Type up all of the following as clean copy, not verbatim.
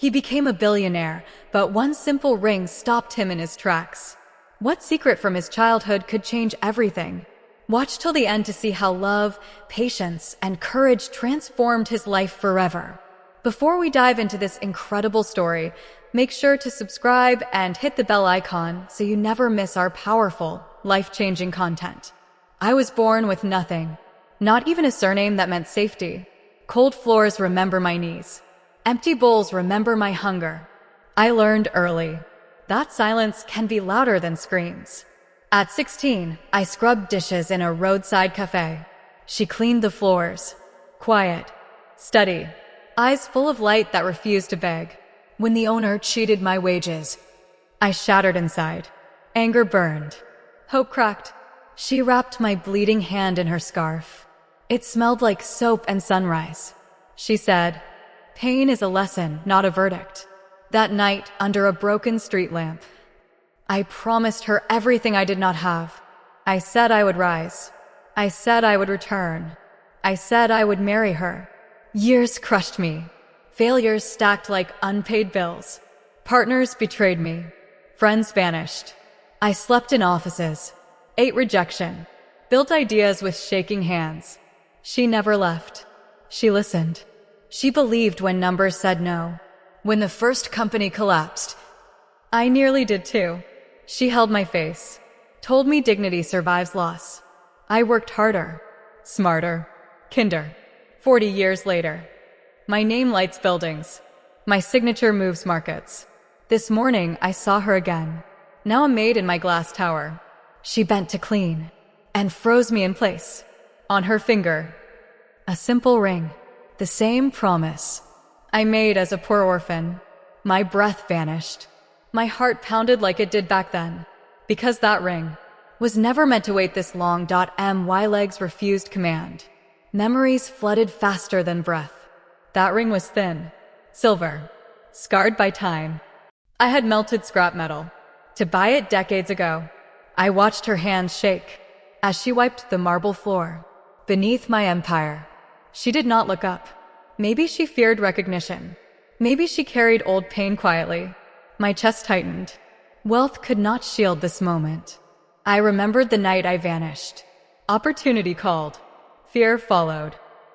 He became a billionaire, but one simple ring stopped him in his tracks. What secret from his childhood could change everything? Watch till the end to see how love, patience, and courage transformed his life forever. Before we dive into this incredible story, make sure to subscribe and hit the bell icon so you never miss our powerful, life-changing content. I was born with nothing, not even a surname that meant safety. Cold floors remember my knees. Empty bowls remember my hunger. I learned early that silence can be louder than screams. At 16, I scrubbed dishes in a roadside cafe. She cleaned the floors. Quiet, steady, eyes full of light that refused to beg. When the owner cheated my wages, I shattered inside. Anger burned. Hope cracked. She wrapped my bleeding hand in her scarf. It smelled like soap and sunrise. She said, "Pain is a lesson, not a verdict." That night, under a broken street lamp, I promised her everything I did not have. I said I would rise. I said I would return. I said I would marry her. Years crushed me. Failures stacked like unpaid bills. Partners betrayed me. Friends vanished. I slept in offices, ate rejection, built ideas with shaking hands. She never left. She listened. She believed when numbers said no. When the first company collapsed, I nearly did too. She held my face, told me dignity survives loss. I worked harder, smarter, kinder. 40 years later, my name lights buildings. My signature moves markets. This morning, I saw her again, now a maid in my glass tower. She bent to clean and froze me in place. On her finger, a simple ring, the same promise I made as a poor orphan. My breath vanished. My heart pounded like it did back then, because that ring was never meant to wait this long. My legs refused command. Memories flooded faster than breath. That ring was thin, silver, scarred by time. I had melted scrap metal to buy it decades ago. I watched her hands shake as she wiped the marble floor beneath my empire. She did not look up. Maybe she feared recognition. Maybe she carried old pain quietly. My chest tightened. Wealth could not shield this moment. I remembered the night I vanished. Opportunity called. Fear followed.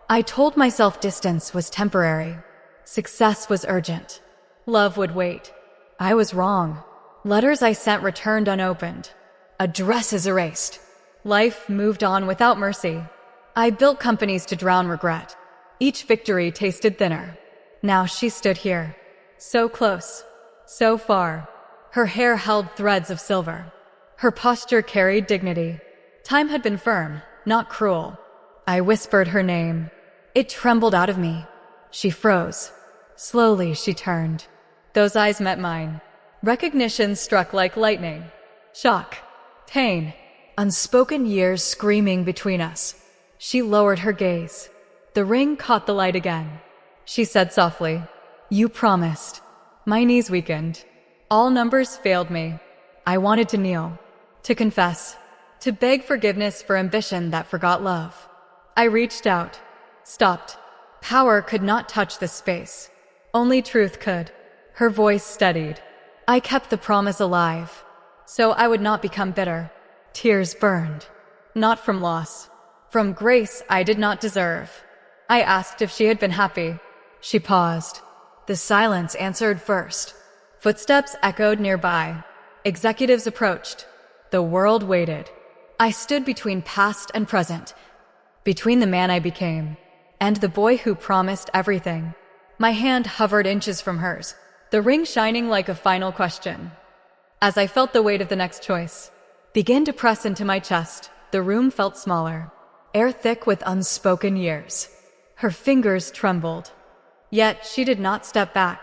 I told myself distance was temporary. Success was urgent. Love would wait. I was wrong. Letters I sent returned unopened. Addresses erased. Life moved on without mercy. I built companies to drown regret. Each victory tasted thinner. Now she stood here, so close, so far. Her hair held threads of silver. Her posture carried dignity. Time had been firm, not cruel. I whispered her name. It trembled out of me. She froze. Slowly she turned. Those eyes met mine. Recognition struck like lightning. Shock, pain, unspoken years screaming between us. She lowered her gaze. The ring caught the light again. She said softly, "You promised." My knees weakened. All numbers failed me. I wanted to kneel, to confess, to beg forgiveness for ambition that forgot love. I reached out, stopped. Power could not touch this space. Only truth could. Her voice steadied. I kept the promise alive, so I would not become bitter. Tears burned. Not from loss, from grace I did not deserve. I asked if she had been happy. She paused. The silence answered first. Footsteps echoed nearby. Executives approached. The world waited. I stood between past and present, between the man I became and the boy who promised everything. My hand hovered inches from hers, the ring shining like a final question. As I felt the weight of the next choice begin to press into my chest, the room felt smaller, air thick with unspoken years. Her fingers trembled. Yet she did not step back.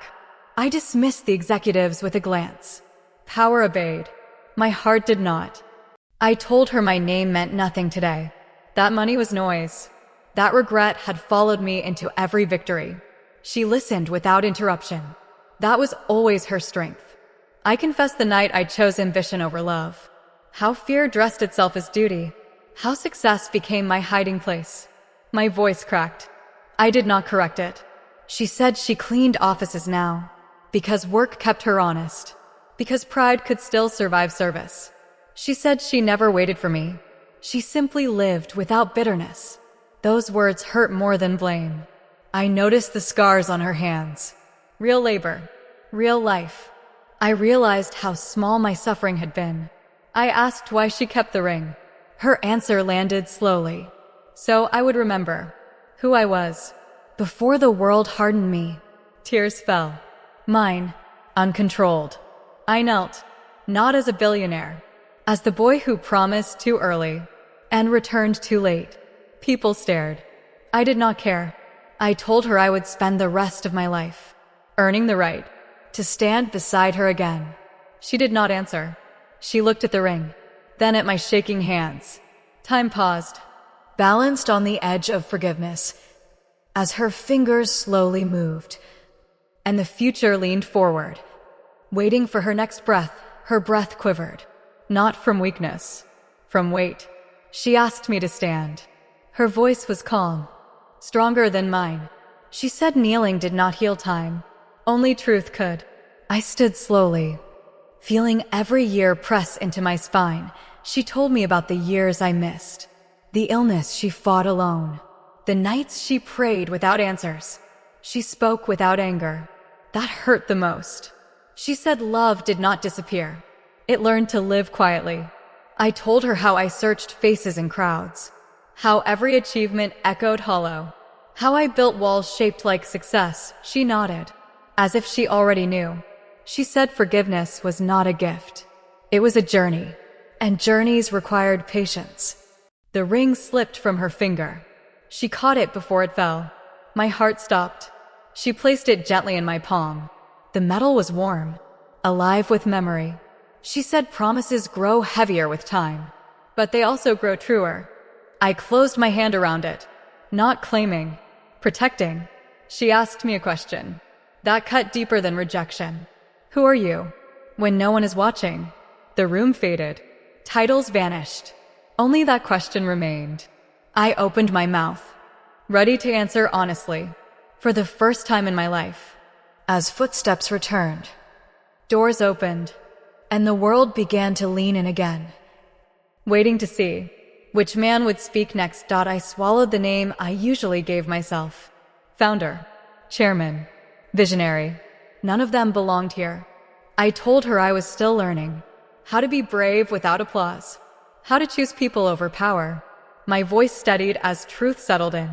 I dismissed the executives with a glance. Power obeyed. My heart did not. I told her my name meant nothing today. That money was noise. That regret had followed me into every victory. She listened without interruption. That was always her strength. I confess the night I chose ambition over love. How fear dressed itself as duty. How success became my hiding place. My voice cracked. I did not correct it. She said she cleaned offices now. because work kept her honest, because pride could still survive service. She said she never waited for me. She simply lived without bitterness. Those words hurt more than blame. I noticed the scars on her hands. Real labor, real life. I realized how small my suffering had been. I asked why she kept the ring. Her answer landed slowly, so I would remember who I was before the world hardened me. Tears fell. Mine, uncontrolled. I knelt, not as a billionaire, as the boy who promised too early and returned too late. People stared. I did not care. I told her I would spend the rest of my life earning the right to stand beside her again. She did not answer. She looked at the ring, then at my shaking hands. Time paused, balanced on the edge of forgiveness, as her fingers slowly moved, and the future leaned forward. Waiting for her next breath, her breath quivered. Not from weakness, from weight. She asked me to stand. Her voice was calm, stronger than mine. She said kneeling did not heal time. Only truth could. I stood slowly, feeling every year press into my spine. She told me about the years I missed, the illness she fought alone, the nights she prayed without answers. She spoke without anger. That hurt the most. She said love did not disappear. It learned to live quietly. I told her how I searched faces in crowds, how every achievement echoed hollow, how I built walls shaped like success. She nodded, as if she already knew. She said forgiveness was not a gift. It was a journey, and journeys required patience. The ring slipped from her finger. She caught it before it fell. My heart stopped. She placed it gently in my palm. The metal was warm, alive with memory. She said promises grow heavier with time, but they also grow truer. I closed my hand around it, not claiming, protecting. She asked me a question that cut deeper than rejection. Who are you? When no one is watching. The room faded. Titles vanished. Only that question remained. I opened my mouth, ready to answer honestly, for the first time in my life. As footsteps returned, doors opened, and the world began to lean in again, waiting to see which man would speak next. I swallowed the name I usually gave myself. Founder, chairman, visionary. None of them belonged here. I told her I was still learning how to be brave without applause, how to choose people over power. My voice steadied as truth settled in.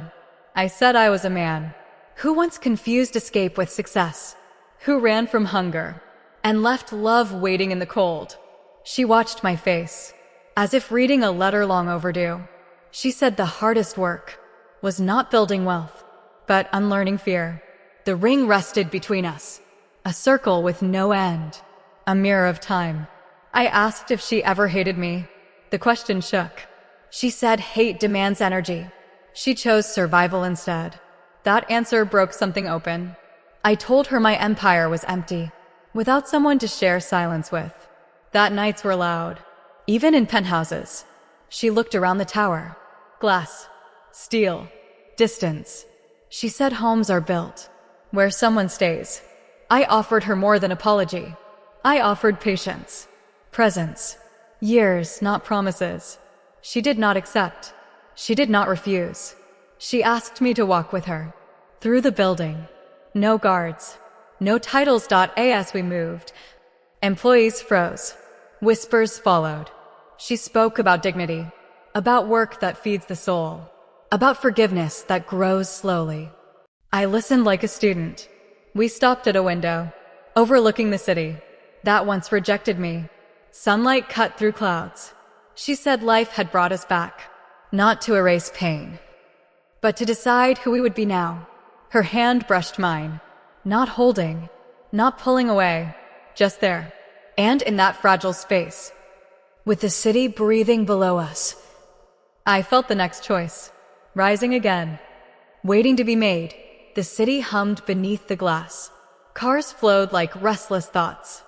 I said I was a man who once confused escape with success, who ran from hunger and left love waiting in the cold. She watched my face, as if reading a letter long overdue. She said the hardest work was not building wealth, but unlearning fear. The ring rested between us, a circle with no end, a mirror of time. I asked if she ever hated me. The question shook. She said hate demands energy. She chose survival instead. That answer broke something open. I told her my empire was empty, without someone to share silence with. That nights were loud, even in penthouses. She looked around the tower. Glass, steel, distance. She said homes are built where someone stays. I offered her more than apology. I offered patience, presence, years, not promises. She did not accept. She did not refuse. She asked me to walk with her through the building. No guards, no titles. As we moved, employees froze. Whispers followed. She spoke about dignity, about work that feeds the soul, about forgiveness that grows slowly. I listened like a student. We stopped at a window, overlooking the city that once rejected me. Sunlight cut through clouds. She said life had brought us back, not to erase pain, but to decide who we would be now. Her hand brushed mine, not holding, not pulling away, just there. And in that fragile space, with the city breathing below us, I felt the next choice, rising again, waiting to be made. The city hummed beneath the glass. Cars flowed like restless thoughts.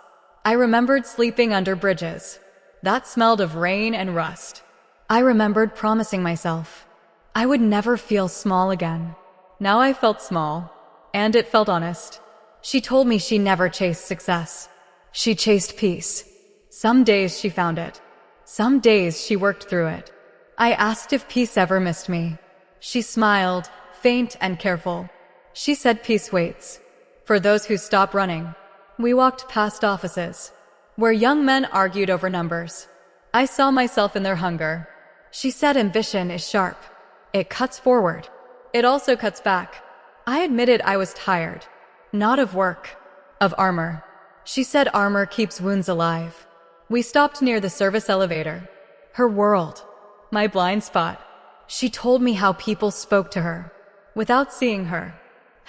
I remembered sleeping under bridges that smelled of rain and rust. I remembered promising myself I would never feel small again. Now I felt small, and it felt honest. She told me she never chased success. She chased peace. Some days she found it. Some days she worked through it. I asked if peace ever missed me. She smiled, faint and careful. She said peace waits for those who stop running. We walked past offices where young men argued over numbers. I saw myself in their hunger. She said ambition is sharp. It cuts forward. It also cuts back. I admitted I was tired. Not of work, of armor. She said armor keeps wounds alive. We stopped near the service elevator. Her world. My blind spot. She told me how people spoke to her without seeing her.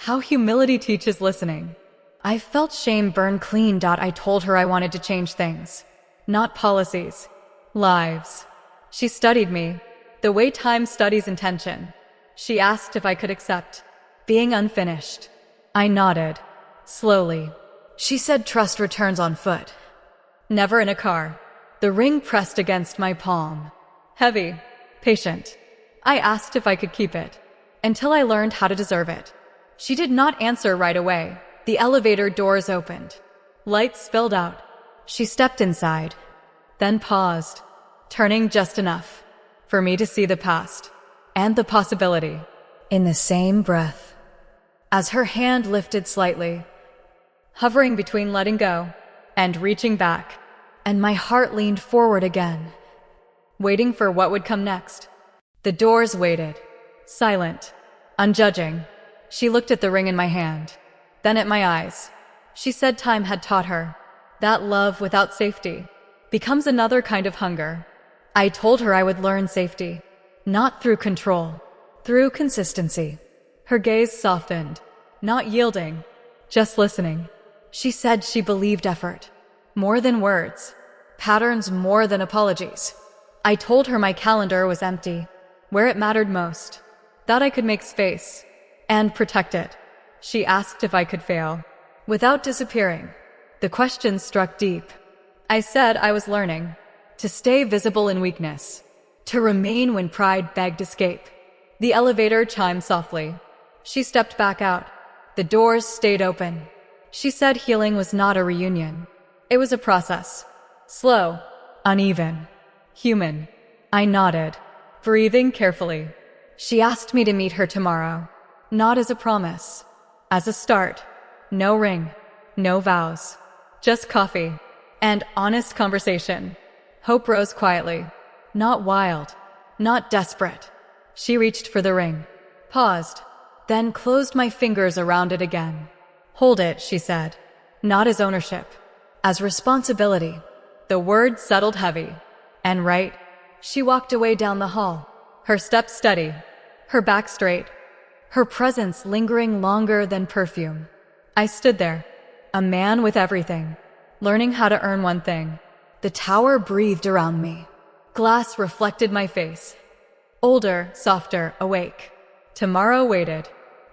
How humility teaches listening. I felt shame burn clean. I told her I wanted to change things. Not policies. Lives. She studied me, the way time studies intention. She asked if I could accept being unfinished. I nodded, slowly. She said trust returns on foot, never in a car. The ring pressed against my palm. Heavy, patient. I asked if I could keep it, until I learned how to deserve it. She did not answer right away. The elevator doors opened. Lights spilled out. She stepped inside, then paused, turning just enough for me to see the past and the possibility in the same breath. As her hand lifted slightly, hovering between letting go and reaching back, and my heart leaned forward again, waiting for what would come next. The doors waited, silent, unjudging. She looked at the ring in my hand, then at my eyes. She said time had taught her that love without safety becomes another kind of hunger. I told her I would learn safety, not through control, through consistency. Her gaze softened, not yielding, just listening. She said she believed effort, more than words, patterns more than apologies. I told her my calendar was empty, where it mattered most, that I could make space and protect it. She asked if I could fail without disappearing. The question struck deep. I said I was learning to stay visible in weakness, to remain when pride begged escape. The elevator chimed softly. She stepped back out. The doors stayed open. She said healing was not a reunion. It was a process. Slow, uneven, human. I nodded, breathing carefully. She asked me to meet her tomorrow, not as a promise, as a start. No ring, no vows, just coffee and honest conversation. Hope rose quietly, not wild, not desperate. She reached for the ring, paused, then closed my fingers around it again. Hold it, she said, not as ownership, as responsibility. The words settled heavy. And right, she walked away down the hall, her steps steady, her back straight, her presence lingering longer than perfume. I stood there, a man with everything, learning how to earn one thing. The tower breathed around me. Glass reflected my face. Older, softer, awake. Tomorrow waited.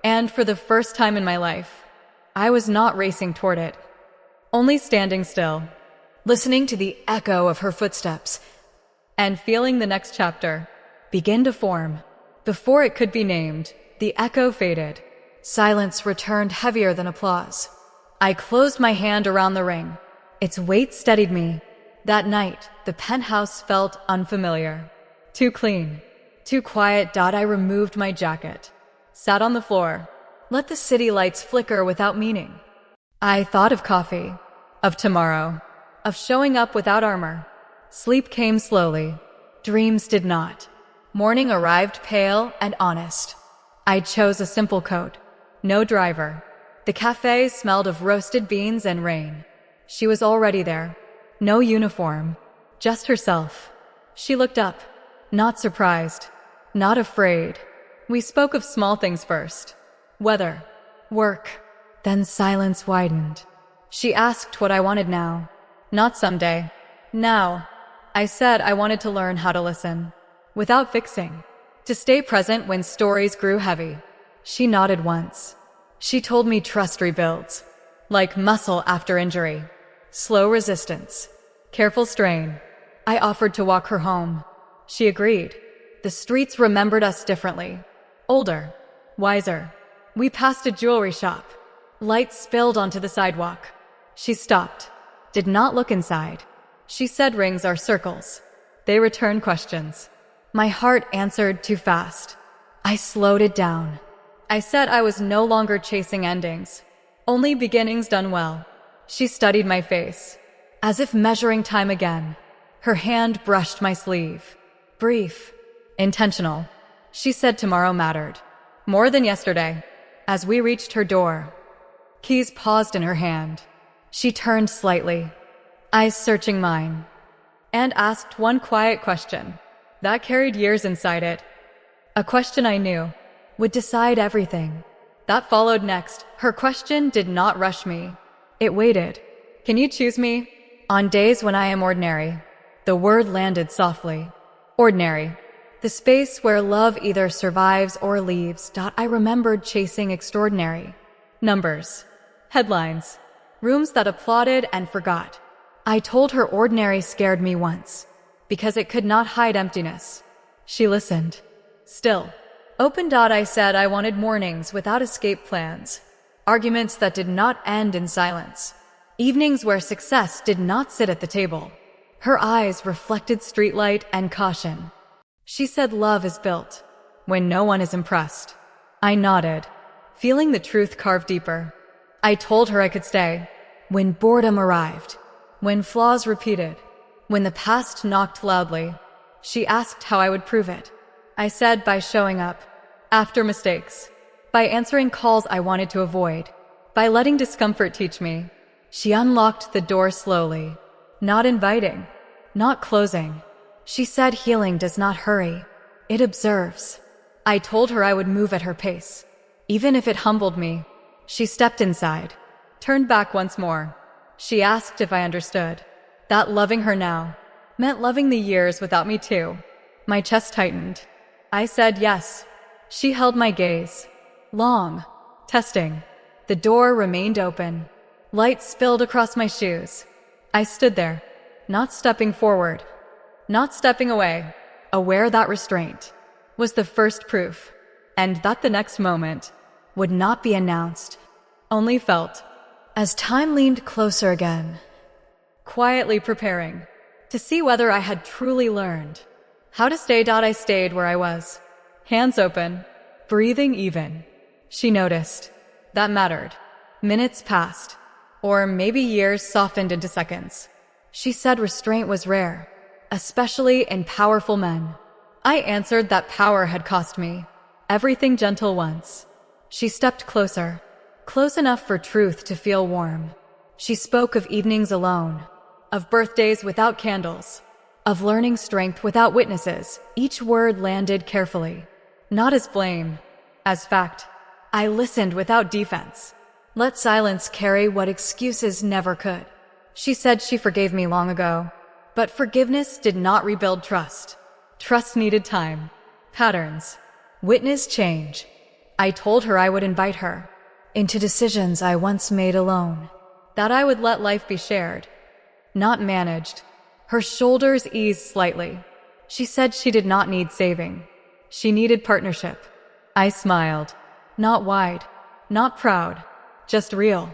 And for the first time in my life, I was not racing toward it, only standing still, listening to the echo of her footsteps and feeling the next chapter begin to form. Before it could be named, the echo faded. Silence returned heavier than applause. I closed my hand around the ring. Its weight steadied me. That night, the penthouse felt unfamiliar. Too clean, too quiet. I removed my jacket, sat on the floor, let the city lights flicker without meaning. I thought of coffee, of tomorrow, of showing up without armor. Sleep came slowly. Dreams did not. Morning arrived pale and honest. I chose a simple coat, no driver. The cafe smelled of roasted beans and rain. She was already there. No uniform, just herself. She looked up, not surprised, not afraid. We spoke of small things first. Weather, work, then silence widened. She asked what I wanted now, not someday. Now. I said I wanted to learn how to listen, without fixing, to stay present when stories grew heavy. She nodded once. She told me trust rebuilds, like muscle after injury. Slow resistance, careful strain. I offered to walk her home. She agreed. The streets remembered us differently. Older, wiser. We passed a jewelry shop. Light spilled onto the sidewalk. She stopped, did not look inside. She said rings are circles. They return questions. My heart answered too fast. I slowed it down. I said I was no longer chasing endings, only beginnings done well. She studied my face, as if measuring time again. Her hand brushed my sleeve. Brief, intentional. She said tomorrow mattered, more than yesterday. As we reached her door, keys paused in her hand. She turned slightly, eyes searching mine, and asked one quiet question that carried years inside it. A question I knew would decide everything. That followed next. Her question did not rush me. It waited. Can you choose me? On days when I am ordinary, the word landed softly. Ordinary. The space where love either survives or leaves. I remembered chasing extraordinary. Numbers. Headlines. Rooms that applauded and forgot. I told her ordinary scared me once, because it could not hide emptiness. She listened. Still. Open. I said I wanted mornings without escape plans. Arguments that did not end in silence. Evenings where success did not sit at the table. Her eyes reflected streetlight and caution. She said love is built when no one is impressed. I nodded, feeling the truth carve deeper. I told her I could stay when boredom arrived, when flaws repeated, when the past knocked loudly. She asked how I would prove it. I said by showing up after mistakes, by answering calls I wanted to avoid, by letting discomfort teach me. She unlocked the door slowly, not inviting, not closing. She said healing does not hurry, it observes. I told her I would move at her pace, even if it humbled me. She stepped inside, turned back once more. She asked if I understood that loving her now meant loving the years without me too. My chest tightened. I said yes. She held my gaze. Long. Testing. The door remained open. Light spilled across my shoes. I stood there, not stepping forward, not stepping away, aware that restraint was the first proof, and that the next moment would not be announced, only felt. As time leaned closer again, quietly preparing to see whether I had truly learned how to stay. I stayed where I was, hands open, breathing even. She noticed. That mattered. Minutes passed, or maybe years softened into seconds. She said restraint was rare, especially in powerful men. I answered that power had cost me everything gentle once. She stepped closer, close enough for truth to feel warm. She spoke of evenings alone, of birthdays without candles, of learning strength without witnesses. Each word landed carefully, not as blame, as fact. I listened without defense. Let silence carry what excuses never could. She said she forgave me long ago, but forgiveness did not rebuild trust. Trust needed time, patterns, witness change. I told her I would invite her into decisions I once made alone, that I would let life be shared, not managed. Her shoulders eased slightly. She said she did not need saving. She needed partnership. I smiled, not wide, not proud, just real.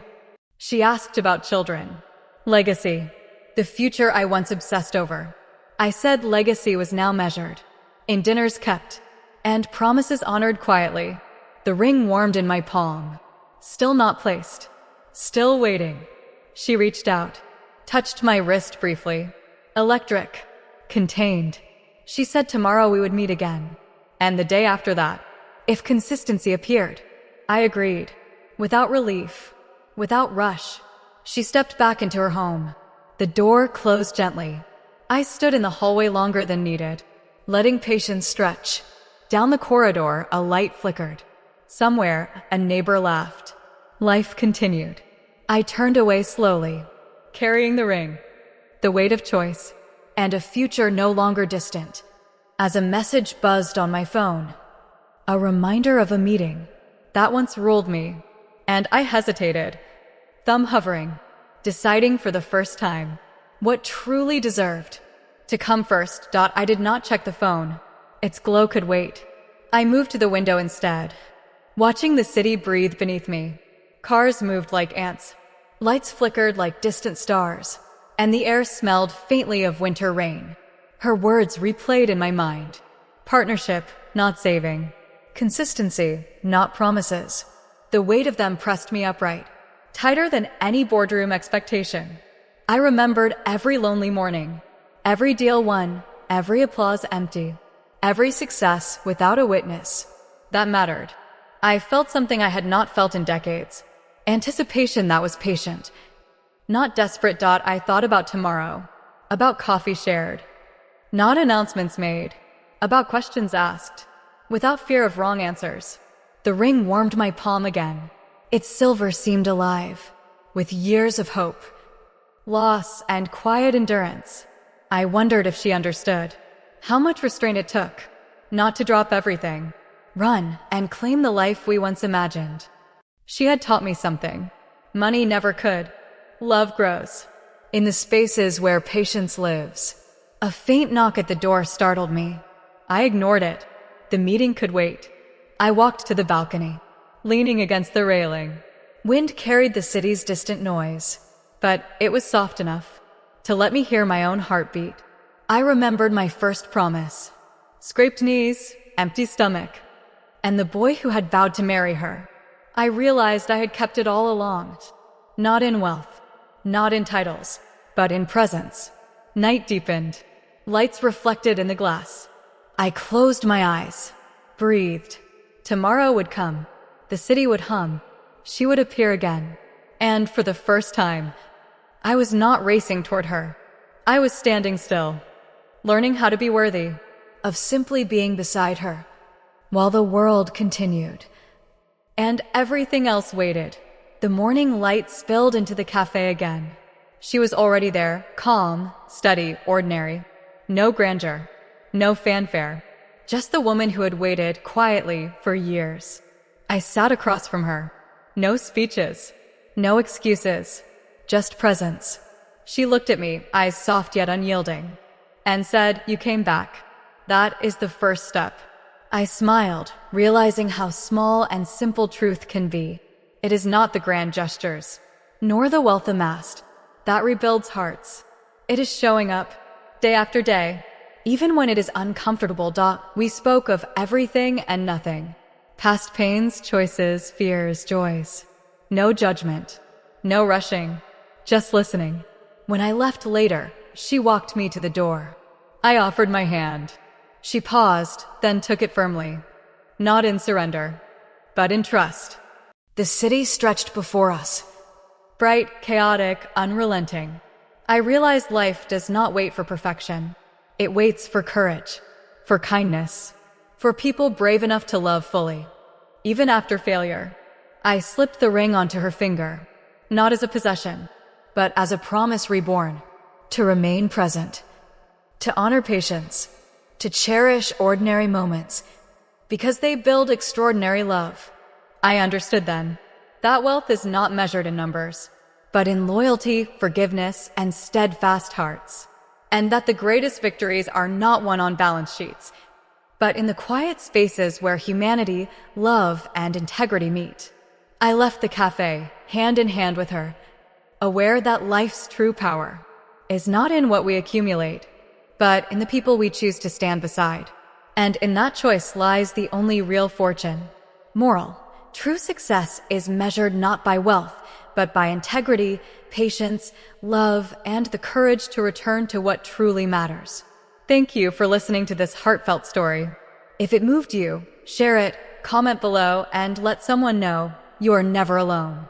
She asked about children. Legacy. The future I once obsessed over. I said legacy was now measured in dinners kept and promises honored quietly. The ring warmed in my palm. Still not placed. Still waiting. She reached out, touched my wrist briefly. Electric. Contained. She said tomorrow we would meet again. And the day after that, if consistency appeared. I agreed. Without relief, without rush. She stepped back into her home. The door closed gently. I stood in the hallway longer than needed, letting patience stretch. Down the corridor, a light flickered. Somewhere, a neighbor laughed. Life continued. I turned away slowly, carrying the ring, the weight of choice, and a future no longer distant. As a message buzzed on my phone, a reminder of a meeting that once ruled me, and I hesitated, thumb hovering, deciding for the first time what truly deserved to come first. I did not check the phone. Its glow could wait. I moved to the window instead, watching the city breathe beneath me. Cars moved like ants. Lights flickered like distant stars, and the air smelled faintly of winter rain. Her words replayed in my mind. Partnership, not saving. Consistency, not promises. The weight of them pressed me upright, tighter than any boardroom expectation. I remembered every lonely morning, every deal won, every applause empty, every success without a witness. That mattered. I felt something I had not felt in decades. Anticipation that was patient. Not desperate. I thought about tomorrow, about coffee shared. Not announcements made, about questions asked, without fear of wrong answers. The ring warmed my palm again. Its silver seemed alive, with years of hope, loss, and quiet endurance. I wondered if she understood how much restraint it took not to drop everything, run, and claim the life we once imagined. She had taught me something money never could. Love grows in the spaces where patience lives. A faint knock at the door startled me. I ignored it. The meeting could wait. I walked to the balcony, leaning against the railing. Wind carried the city's distant noise, but it was soft enough to let me hear my own heartbeat. I remembered my first promise. Scraped knees, empty stomach, and the boy who had vowed to marry her. I realized I had kept it all along. Not in wealth, not in titles, but in presence. Night deepened. Lights reflected in the glass. I closed my eyes, breathed. Tomorrow would come. The city would hum. She would appear again. And for the first time, I was not racing toward her. I was standing still, learning how to be worthy of simply being beside her, while the world continued. And everything else waited. The morning light spilled into the cafe again. She was already there, calm, steady, ordinary. No grandeur, no fanfare. Just the woman who had waited quietly for years. I sat across from her. No speeches, no excuses, just presence. She looked at me, eyes soft yet unyielding, and said, "You came back. That is the first step." I smiled, realizing how small and simple truth can be. It is not the grand gestures, nor the wealth amassed, that rebuilds hearts. It is showing up, day after day, even when it is uncomfortable. We spoke of everything and nothing. Past pains, choices, fears, joys. No judgment, no rushing, just listening. When I left later, she walked me to the door. I offered my hand. She paused, then took it firmly. Not in surrender, but in trust. The city stretched before us. Bright, chaotic, unrelenting. I realized life does not wait for perfection. It waits for courage, for kindness, for people brave enough to love fully, even after failure. I slipped the ring onto her finger, not as a possession, but as a promise reborn, to remain present, to honor patience, to cherish ordinary moments, because they build extraordinary love. I understood then that wealth is not measured in numbers, but in loyalty, forgiveness, and steadfast hearts. And that the greatest victories are not won on balance sheets, but in the quiet spaces where humanity, love, and integrity meet. I left the cafe, hand in hand with her, aware that life's true power is not in what we accumulate, but in the people we choose to stand beside. And in that choice lies the only real fortune. Moral: true success is measured not by wealth, but by integrity, patience, love, and the courage to return to what truly matters. Thank you for listening to this heartfelt story. If it moved you, share it, comment below, and let someone know you are never alone.